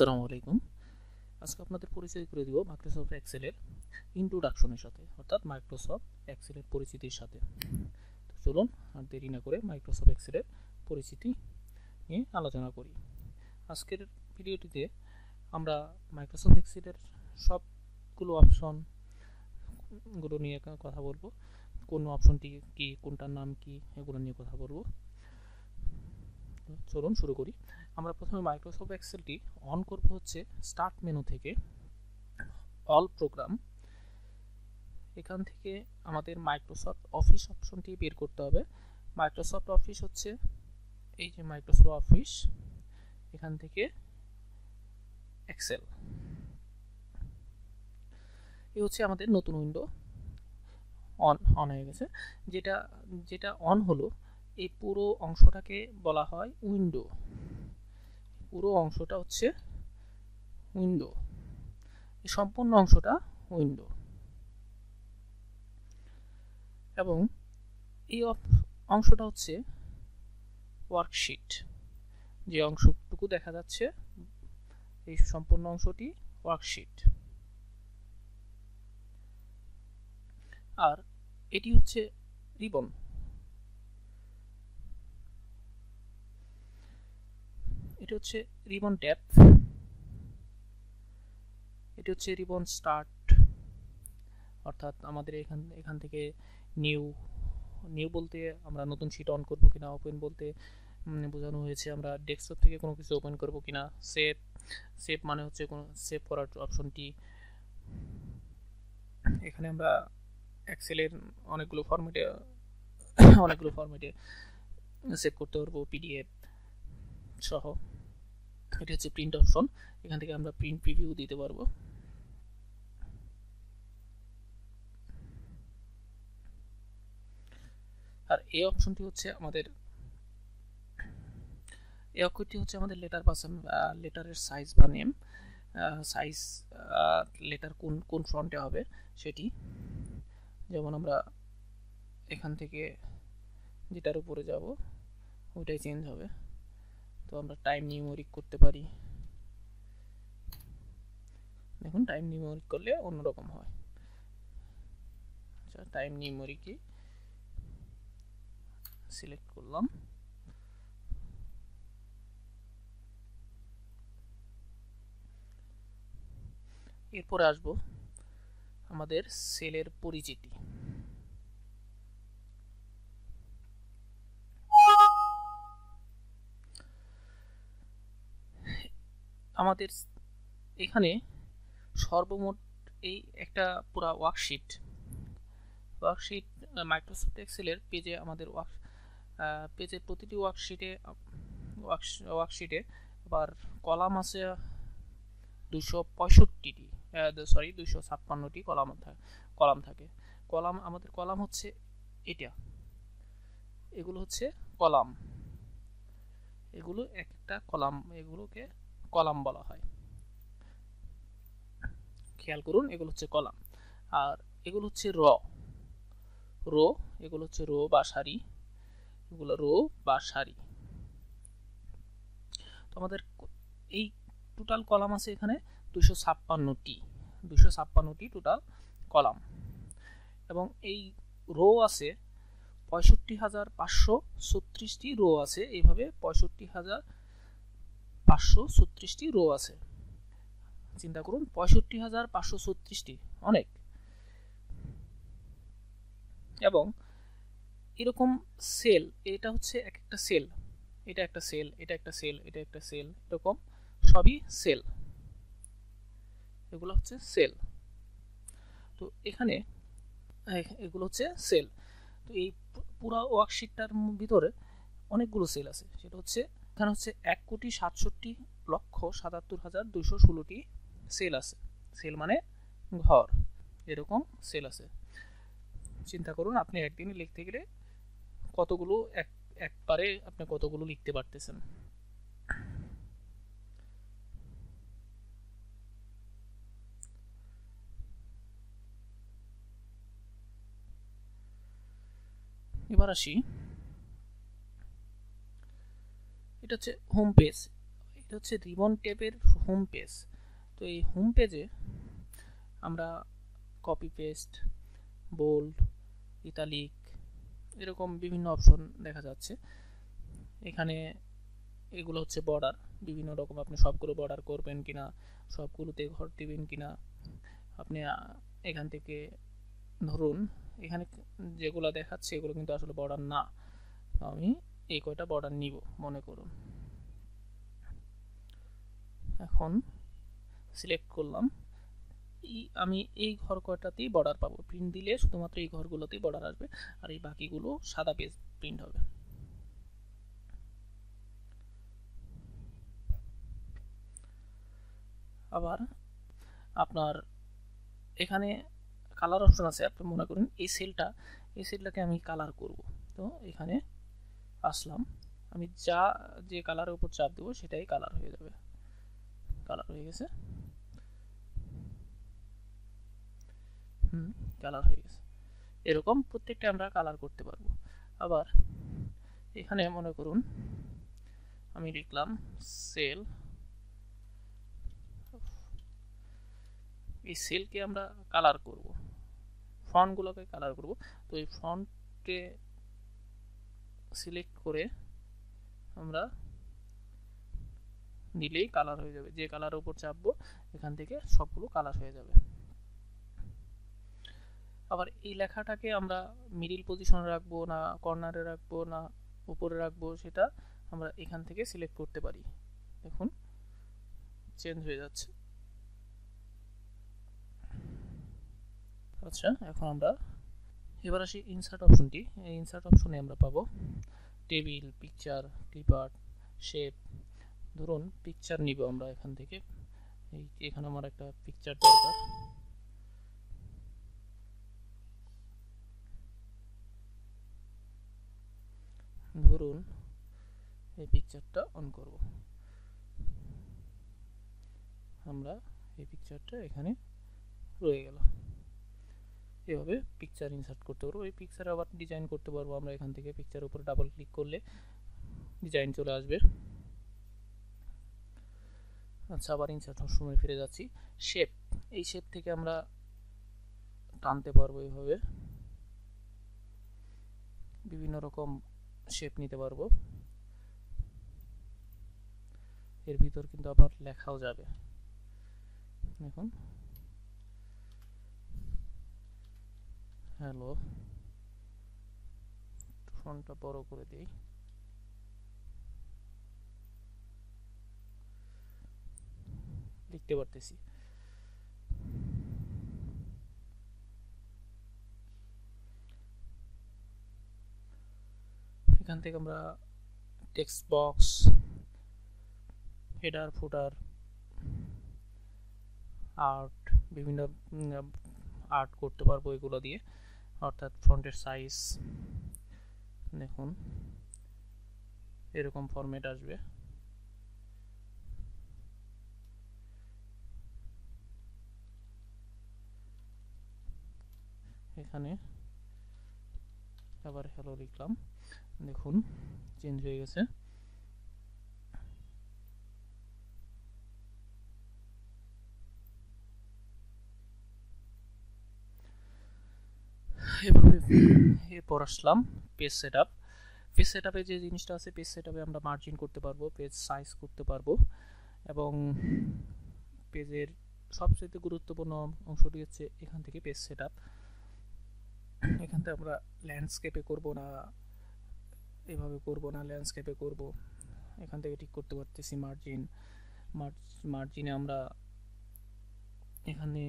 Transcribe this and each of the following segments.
আসসালামু আলাইকুম। আজকে আপনাদের পরিচয় করে দিব মাইক্রোসফট এক্সেলের ইন্ট্রোডাকশনের সাথে, অর্থাৎ মাইক্রোসফট এক্সেলের পরিচিতির সাথে। তো চলুন আর দেরি না করে মাইক্রোসফট এক্সেলের পরিচিতি নিয়ে আলোচনা করি। আজকের ভিডিওটিতে আমরা মাইক্রোসফট এক্সেলের সবগুলো অপশনগুলো নিয়ে কথা বলবো। কোন অপশনটি কি, কোনটার নাম কি, এগুলো নিয়ে কথা বলবো। চলুন শুরু করি। আমরা প্রথমে মাইক্রোসফট এক্সেলটি অন করব হচ্ছে স্টার্ট মেনু থেকে অল প্রোগ্রাম। এখান থেকে আমাদের মাইক্রোসফট অফিস অপশনটি বের করতে হবে। মাইক্রোসফট অফিস হচ্ছে এই যে মাইক্রোসফট অফিস, এখান থেকে এক্সেল, এই হচ্ছে আমাদের নতুন উইন্ডো অন হয়ে গেছে। যেটা অন হলো, এই পুরো অংশটাকে বলা হয় উইন্ডো। পুরো অংশটা হচ্ছে উইন্ডো, এই সম্পূর্ণ অংশটা উইন্ডো। এবং এই অংশটা হচ্ছে ওয়ার্কশিট। যে অংশটুকু দেখা যাচ্ছে, এই সম্পূর্ণ অংশটি ওয়ার্কশিট। আর এটি হচ্ছে রিবন। এটি হচ্ছে রিবন ট্যাব। এটি হচ্ছে রিবন স্টার্ট, অর্থাৎ আমাদের এখান থেকে নিউ বলতে আমরা নতুন শীট অন করব কিনা, ওপেন বলতে বোঝানো হয়েছে আমরা ডেস্কটপ থেকে কোনো কিছু ওপেন করব কিনা। সেভ মানে হচ্ছে কোনো সেভ করার অপশনটি। এখানে আমরা এক্সেলের অনেকগুলো ফরম্যাটে সেভ করতে পারবো, পিডিএফ সহ। এটি হচ্ছে প্রিন্ট অপশন, এখান থেকে আমরা প্রিন্ট প্রিভিউ দিতে পারবো। আর এই অপশনটি হচ্ছে আমাদের লেটারের সাইজ বা নেম সাইজ, লেটার কোন ফন্টে হবে সেটি। যেমন আমরা এখান থেকে যেটার উপরে যাব ওইটাই চেঞ্জ হবে। তো আমরা টাইম নিউমেরিক করতে পারি। দেখুন, টাইম নিউমেরিক করলে অন্যরকম হয়। আচ্ছা, টাইম নিউমেরিকই সিলেক্ট করলাম। এরপরে আসবো আমাদের সেলের পরিচিতি। আমাদের এখানে সর্বমোট এই একটা পুরা ওয়ার্কশিট মাইক্রোসফট এক্সেলের পেজে, আমাদের পেজের প্রতিটি ওয়ার্কশিটে আবার কলাম আছে 256টি কলাম থাকে। আমাদের কলাম হচ্ছে এটা, এগুলো হচ্ছে কলাম, এগুলো একটা কলাম, এগুলোকে কলাম বলা হয়। খেয়াল করুন, এগুলো হচ্ছে কলাম। আর এগুলো হচ্ছে রো, এগুলো হচ্ছে রো বা সারি, এগুলো রো বা সারি। তো আমাদের এই টোটাল কলাম আছে এখানে 256টি টোটাল কলাম। এবং এই রো আছে 65,536টি রো আছে। এইভাবে 65,536টি রো আছে। চিন্তা করুন, 65,536টি, অনেক। এবং এরকম সেল, এটা হচ্ছে একটা সেল, এটা একটা সেল, এটা একটা সেল, এটা একটা সেল, এরকম সবই সেল, এগুলো হচ্ছে সেল। তো এখানে এগুলো হচ্ছে সেল। তো এই পুরো ওয়ার্কশিটটার ভিতরে অনেকগুলো সেল আছে। সেটা হচ্ছে এখানে হচ্ছে 1,67,77,216টি সেল আছে। সেল মানে ঘর, এরকম সেল আছে। চিন্তা করুন, আপনি একদিনে লিখতে গেলে কতগুলো একবারে আপনি কতগুলো লিখতে পারতেছেন। এবার আসি, এটা হচ্ছে হোম পেজ। এটা হচ্ছে রিবন ট্যাবের হোম পেজ। তো এই হোম পেজে আমরা কপি পেস্ট, বোল্ড, ইতালিক এরকম বিভিন্ন অপশন দেখা যাচ্ছে। এখানে এগুলো হচ্ছে বর্ডার, বিভিন্ন রকম আপনি সবগুলো বর্ডার করবেন কিনা, সবগুলোতে ঘর দিবেন কিনা। আপনি এখান থেকে ধরুন এখানে যেগুলো দেখাচ্ছে এগুলো কিন্তু আসলে বর্ডার না, আমি এই কয়টা বর্ডার নিব মনে করুন। এখন সিলেক্ট করলাম, আমি এই ঘর কয়টাতেই বর্ডার পাবো, প্রিন্ট দিলে শুধুমাত্র এই ঘরগুলোতেই বর্ডার আসবে, আর এই বাকিগুলো সাদা পেজ প্রিন্ট হবে। আবার আপনার এখানে কালার অপশন আছে। আপনি মনে করুন এই সেলটাকে আমি কালার করব, তো এখানে আসলাম, আমি যে কালারের উপর চাপ দেবো সেটাই কালার হয়ে যাবে। কালার হয়ে গেছে, কালার হয়ে গেছে। এরকম প্রত্যেকটা আমরা কালার করতে পারবো। আবার এখানে মনে করুন আমি লিখলাম সেল, এই সেলকে আমরা কালার করব, ফন্টগুলোকে কালার করব। তো এই ফন্টে সিলেক্ট করে আমরা দিলেই কালার হয়ে যাবে, যে কালারের উপর চাপবো এখান থেকে সবগুলো কালার হয়ে যাবে। আবার এই লেখাটাকে আমরা মিডিল পজিশনে রাখবো না কর্নারে রাখবো না উপরে রাখবো, সেটা আমরা এখান থেকে সিলেক্ট করতে পারি। দেখুন চেঞ্জ হয়ে যাচ্ছে। আচ্ছা, এখন আমরা এবার আসি ইনসার্ট অপশনটি। এই ইনসার্ট অপশনে আমরা পাবো টেবিল, পিকচার, ক্লিপআর্ট, শেপ। ধরুন পিকচার নিব আমরা এখান থেকে, এখানে আমার একটা পিকচার দরকার। ধরুন এই পিকচারটা অন করব, আমরা এই পিকচারটা এখানে রয়ে গেল। এভাবে পিকচার ইনসার্ট করতে পারবো। এই পিকচার আবার ডিজাইন করতে পারবো আমরা এখান থেকে। পিকচারের উপরে ডাবল ক্লিক করলে ডিজাইন চলে আসবে। আচ্ছা, আবার ইনসার্ট সময় ফিরে যাচ্ছি। শেপ, এই শেপ থেকে আমরা টানতে পারবো, এইভাবে বিভিন্ন রকম শেপ নিতে পারবো। এর ভিতর কিন্তু আবার লেখাও যাবে। দেখুন হ্যালো, ফন্টটা বড় করে দিই। লিখতে পারতেছি। এখান থেকে আমরা টেক্সট বক্স, হেডার, ফুটার, আর্ট, বিভিন্ন আর্ট করতে পারবো এগুলো দিয়ে, অর্থাৎ ফন্টের সাইজ দেখুন এরকম ফরম্যাট আসবে। এখানে আবার হ্যালো লিখলাম, দেখুন চেঞ্জ হয়ে গেছে। এভাবে এরপর আসলাম পেজ সেটআপ। পেজ সেটআপে যে জিনিসটা আছে, পেজ সেটআপে আমরা মার্জিন করতে পারবো, পেজ সাইজ করতে পারবো, এবং পেজের সবচেয়ে গুরুত্বপূর্ণ অংশটি হচ্ছে এখান থেকে পেজ সেটআপ। এখান থেকে আমরা ল্যান্ডস্কেপে করব না, এভাবে করব না, ল্যান্ডস্কেপে করব, এখান থেকে ঠিক করতে পারতেছি। মার্জিনে আমরা এখানে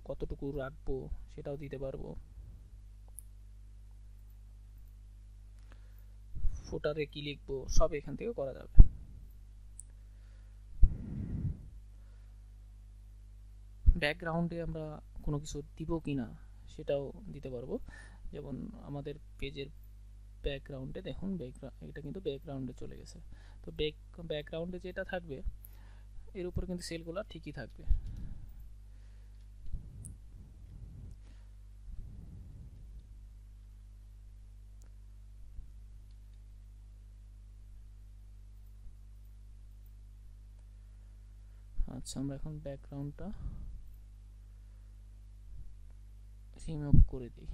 কতটুকু রাখবো সেটাও দিতে পারবো। ফুটারে কি লিখবো সব এখান থেকে করা যাবে। ব্যাকগ্রাউন্ডে আমরা কোনো কিছু দিব কিনা সেটাও দিতে পারবো। যেমন আমাদের পেজের ব্যাকগ্রাউন্ডে দেখুন, এটা কিন্তু ব্যাকগ্রাউন্ডে চলে গেছে। তো ব্যাকগ্রাউন্ডে যেটা থাকবে এর উপর কিন্তু সেলগুলো ঠিকই থাকবে। আচ্ছা, আমরা এখন ব্যাকগ্রাউন্ডটা রিমুভ করে দিই।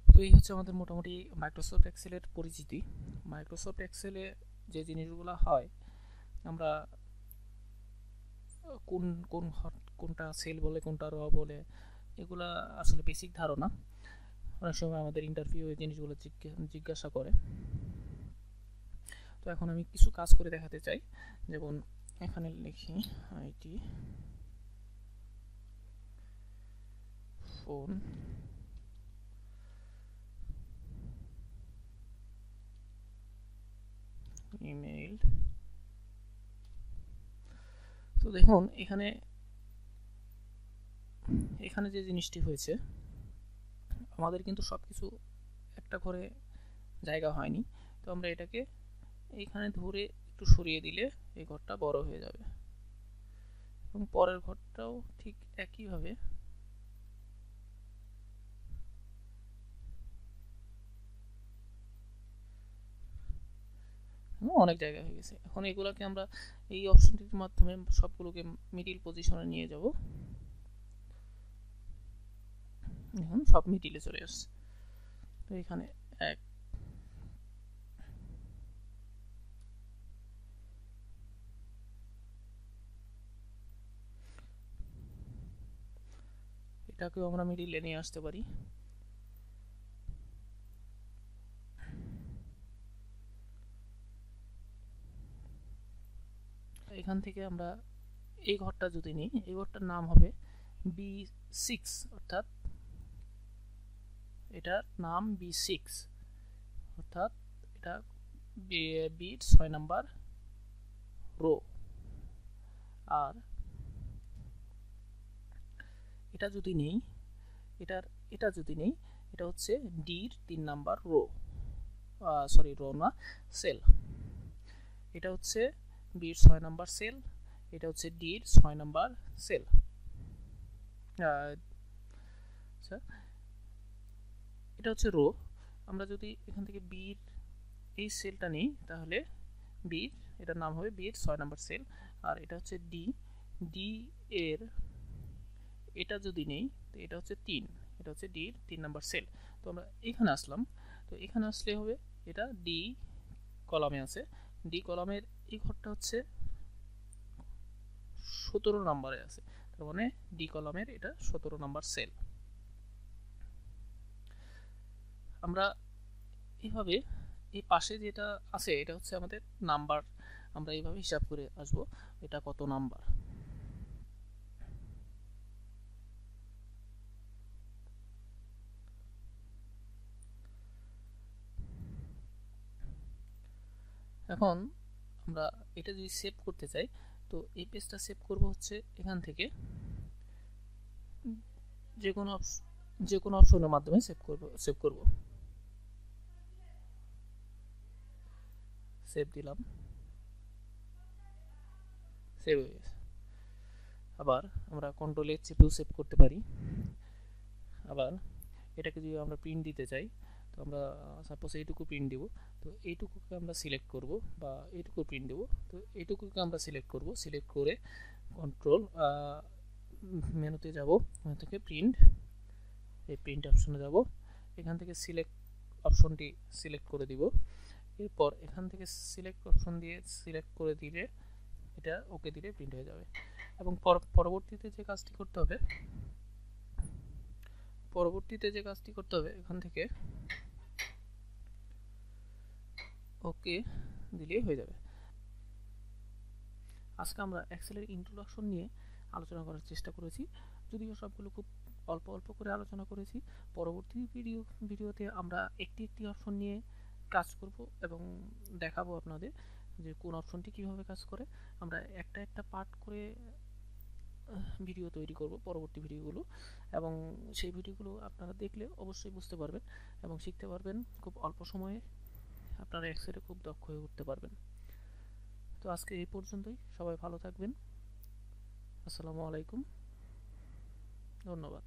তো এই হচ্ছে আমাদের মোটামুটি মাইক্রোসফট এক্সেলের পরিচিতি। মাইক্রোসফট এক্সেলে যে জিনিসগুলো হয়, আমরা কোনটা সেল বলে কোনটা র বলে, এগুলা আসলে বেসিক ধারণা। অনেক সময় আমাদের ইন্টারভিউ এই জিনিসগুলো জিজ্ঞাসা করে। তো এখন আমি কিছু কাজ করে দেখাতে চাই। যেমন এখানে লিখি আইটি ফোন ইমেইল। তো দেখুন এখানে যে জিনিসটি হয়েছে, আমাদের কিন্তু সবকিছু একটা করে জায়গা হয়নি। তো আমরা এটাকে এইখানে ধরে একটু সরিয়ে দিলে এই ঘরটা বড় হয়ে যাবে, এবং পরের ঘরটাও ঠিক একইভাবে। অনেক জায়গা হয়ে গেছে। এখন এগুলোকে আমরা এই অপশনটির মাধ্যমে সবগুলোকে মিডিল পজিশনে নিয়ে যাব। এখন সব মিডিলে চলে আসছে। তো এখানে এক, এটাকেও আমরা মিডিলে নিয়ে আসতে পারি। এখান থেকে আমরা এই ঘরটা যদি নিই, এই ঘরটার নাম হবে B6, অর্থাৎ এটার নাম B6, অর্থাৎ এটা বিট 6 নাম্বার রো। আর এটা যদি নেই, এটা যদি নেই, এটা হচ্ছে ডির 3 নাম্বার রো, সরি রো না, সেল। এটা হচ্ছে বির 6 নাম্বার সেল, এটা হচ্ছে ডির 6 নাম্বার সেল। আচ্ছা, এটা হচ্ছে রো। আমরা যদি এখান থেকে বির এই সেলটা নিই, তাহলে বির, এটার নাম হবে বির 6 নাম্বার সেল। আর এটা হচ্ছে ডি এর, এটা যদি নেই, তো এটা হচ্ছে 3, এটা হচ্ছে ডির 3 নাম্বার সেল। তো আমরা এখানে আসলাম। তো এখানে আসলে হবে, এটা ডি কলামে আছে, ডি কলামের এই ঘরটা হচ্ছে 17 নম্বরে আছে, তার মানে ডি কলামের এটা 17 নাম্বার সেল। আমরা এইভাবে এই পাশে যেটা আছে, এটা হচ্ছে আমাদের নাম্বার। আমরা এইভাবে হিসাব করে আসব এটা কত নাম্বার। এখন আমরা এটা যদি সেভ করতে চাই, তো এই পেজটা সেভ করব হচ্ছে এখান থেকে যে কোনো অপশনের মাধ্যমে সেভ করব। সেভ দিলাম, সেভ হয়ে গেছে। আবার আমরা কন্ট্রোল এর চেপেও সেভ করতে পারি। আবার এটাকে যদি আমরা প্রিন্ট দিতে চাই, তো আমরা সাপোজ এইটুকু প্রিন্ট দেব, তো এইটুকুকে আমরা সিলেক্ট করব, বা এইটুকু প্রিন্ট দেব, তো এইটুকুকে আমরা সিলেক্ট করব। সিলেক্ট করে কন্ট্রোল মেনুতে যাব, মেনু থেকে প্রিন্ট, এই প্রিন্ট অপশনে যাব, এখান থেকে সিলেক্ট অপশনটি সিলেক্ট করে দিব। এরপর এখান থেকে সিলেক্ট অপশন দিয়ে সিলেক্ট করে দিলে, এটা ওকে দিলে প্রিন্ট হয়ে যাবে। এবং পরবর্তীতে যে কাজটি করতে হবে, এখান থেকে ওকে দিলে হয়ে যাবে। আজকে আমরা এক্সেলের ইন্ট্রোডাকশন নিয়ে আলোচনা করার চেষ্টা করেছি, যদিও সবগুলো খুব অল্প অল্প করে আলোচনা করেছি। পরবর্তী ভিডিওতে আমরা একটি অপশন নিয়ে কাজ করব এবং দেখাবো আপনাদের যে কোন অপশনটি কিভাবে কাজ করে। আমরা একটা পার্ট করে ভিডিও তৈরি করব পরবর্তী ভিডিওগুলো, এবং সেই ভিডিওগুলো আপনারা দেখলে অবশ্যই বুঝতে পারবেন এবং শিখতে পারবেন। খুব অল্প সময়ে আপনারা এক্সেলে খুব দক্ষ হয়ে উঠতে পারবেন। তো আজকে এই পর্যন্তই। সবাই ভালো থাকবেন। আসসালামু আলাইকুম, ধন্যবাদ।